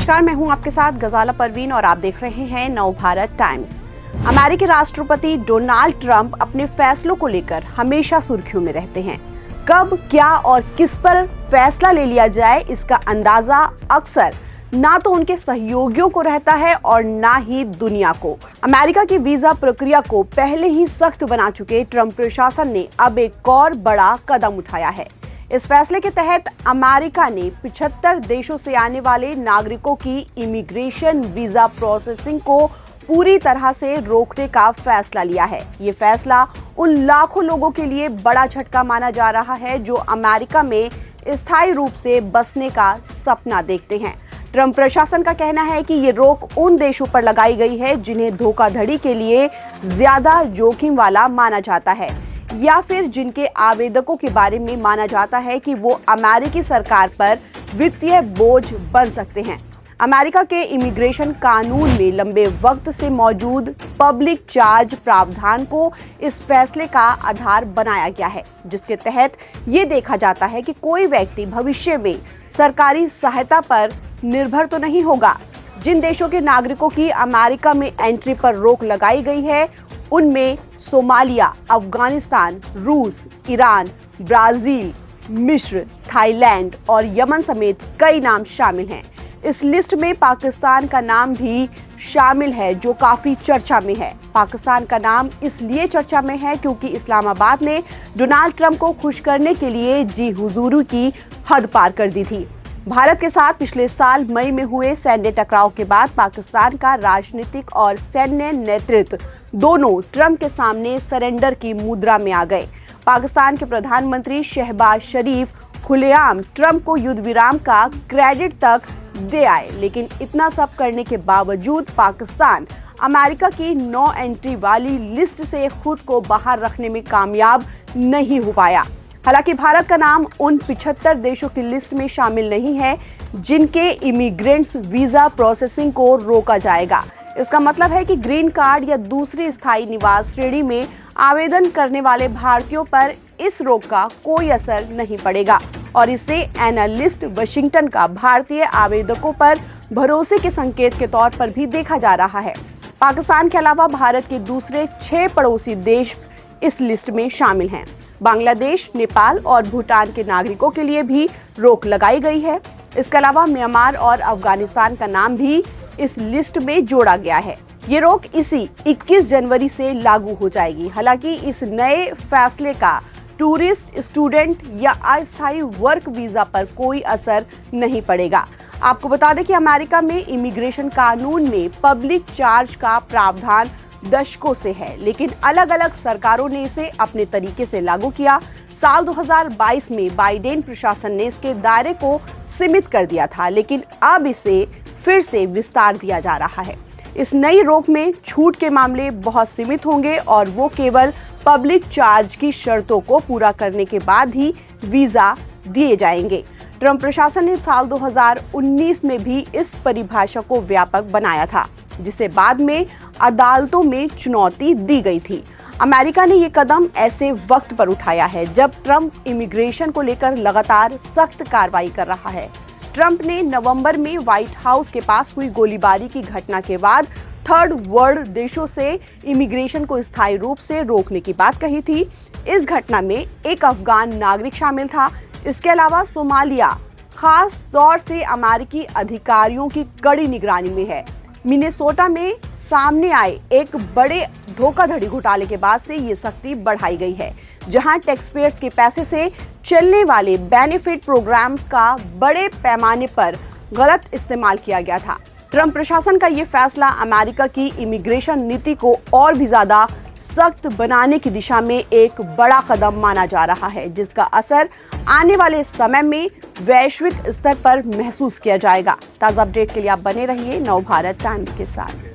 नमस्कार, मैं हूं आपके साथ गजाला परवीन और आप देख रहे हैं नवभारत टाइम्स। अमेरिकी राष्ट्रपति डोनाल्ड ट्रंप अपने फैसलों को लेकर हमेशा सुर्खियों में रहते हैं। कब, क्या और किस पर फैसला ले लिया जाए, इसका अंदाजा अक्सर ना तो उनके सहयोगियों को रहता है और ना ही दुनिया को। अमेरिका की वीजा प्रक्रिया को पहले ही सख्त बना चुके ट्रंप प्रशासन ने अब एक और बड़ा कदम उठाया है। इस फैसले के तहत अमेरिका ने 75 देशों से आने वाले नागरिकों की इमिग्रेशन वीजा प्रोसेसिंग को पूरी तरह से रोकने का फैसला लिया है। ये फैसला उन लाखों लोगों के लिए बड़ा झटका माना जा रहा है जो अमेरिका में स्थायी रूप से बसने का सपना देखते हैं। ट्रंप प्रशासन का कहना है कि ये रोक उन देशों पर लगाई गई है जिन्हें धोखाधड़ी के लिए ज्यादा जोखिम वाला माना जाता है या फिर जिनके आवेदकों के बारे में माना जाता है कि वो अमेरिकी सरकार पर वित्तीय बोझ बन सकते हैं। अमेरिका के इमिग्रेशन कानून में लंबे वक्त से मौजूद पब्लिक चार्ज प्रावधान को इस फैसले का आधार बनाया गया है, जिसके तहत ये देखा जाता है कि कोई व्यक्ति भविष्य में सरकारी सहायता पर निर्भर तो नहीं होगा। जिन देशों के नागरिकों की अमेरिका में एंट्री पर रोक लगाई गई है उनमें सोमालिया, अफगानिस्तान, रूस, ईरान, ब्राजील, मिस्र, थाईलैंड और यमन समेत कई नाम शामिल हैं। इस लिस्ट में पाकिस्तान का नाम भी शामिल है जो काफी चर्चा में है। पाकिस्तान का नाम इसलिए चर्चा में है क्योंकि इस्लामाबाद ने डोनाल्ड ट्रंप को खुश करने के लिए जी हुजूरी की हद पार कर दी थी। भारत के साथ पिछले साल मई में हुए सैन्य टकराव के बाद पाकिस्तान का राजनीतिक और सैन्य नेतृत्व दोनों ट्रंप के सामने सरेंडर की मुद्रा में आ गए। पाकिस्तान के प्रधानमंत्री शहबाज शरीफ खुलेआम ट्रंप को युद्ध विराम का क्रेडिट तक दे आए, लेकिन इतना सब करने के बावजूद पाकिस्तान अमेरिका की नो एंट्री वाली लिस्ट से खुद को बाहर रखने में कामयाब नहीं हो पाया। हालांकि भारत का नाम उन 75 देशों की लिस्ट में शामिल नहीं है जिनके इमिग्रेंट्स वीजा प्रोसेसिंग को रोका जाएगा। इसका मतलब है कि ग्रीन कार्ड या दूसरी स्थायी निवास श्रेणी में आवेदन करने वाले भारतीयों पर इस रोक का कोई असर नहीं पड़ेगा और इसे एनालिस्ट वाशिंगटन का भारतीय आवेदकों पर भरोसे के संकेत के तौर पर भी देखा जा रहा है। पाकिस्तान के अलावा भारत के दूसरे 6 पड़ोसी देश इस लिस्ट में शामिल हैं। बांग्लादेश, नेपाल और भूटान के नागरिकों के लिए भी रोक लगाई गई है। इसके अलावा म्यांमार और अफगानिस्तान का नाम भी इस लिस्ट में जोड़ा गया है। ये रोक इसी 21 जनवरी से लागू हो जाएगी। हालांकि इस नए फैसले का टूरिस्ट, स्टूडेंट या अस्थायी वर्क वीजा पर कोई असर नहीं पड़ेगा। आपको बता दें कि अमेरिका में इमिग्रेशन कानून में पब्लिक चार्ज का प्रावधान दशकों से है, लेकिन अलग अलग सरकारों ने इसे अपने तरीके से लागू किया। साल 2022 में बाइडेन प्रशासन ने इसके दायरे को सीमित कर दिया था, लेकिन अब इसे फिर से विस्तार दिया जा रहा है। इस नई रोक में छूट के मामले बहुत सीमित होंगे और वो केवल पब्लिक चार्ज की शर्तों को पूरा करने के बाद ही वीजा दिए जाएंगे। ट्रंप प्रशासन ने साल 2019 में भी इस परिभाषा को व्यापक बनाया था, जिसे बाद में अदालतों में चुनौती दी गई थी। अमेरिका ने ये कदम ऐसे वक्त पर उठाया है जब ट्रंप इमिग्रेशन को लेकर लगातार सख्त कार्रवाई कर रहा है। ट्रंप ने नवंबर में व्हाइट हाउस के पास हुई गोलीबारी की घटना के बाद थर्ड वर्ल्ड देशों से इमिग्रेशन को स्थायी रूप से रोकने की बात कही थी। इस घटना में एक अफगान नागरिक शामिल था। इसके अलावा सोमालिया खास तौर से अमेरिकी अधिकारियों की कड़ी निगरानी में है। मिनेसोटा में सामने आए एक बड़े धोखाधड़ी घोटाले के बाद से ये सख्ती बढ़ाई गई है, जहां टैक्सपेयर्स के पैसे से चलने वाले बेनिफिट प्रोग्राम्स का बड़े पैमाने पर गलत इस्तेमाल किया गया था। ट्रंप प्रशासन का ये फैसला अमेरिका की इमिग्रेशन नीति को और भी ज्यादा सख्त बनाने की दिशा में एक बड़ा कदम माना जा रहा है, जिसका असर आने वाले समय में वैश्विक स्तर पर महसूस किया जाएगा। ताज़ा अपडेट के लिए आप बने रहिए नवभारत टाइम्स के साथ।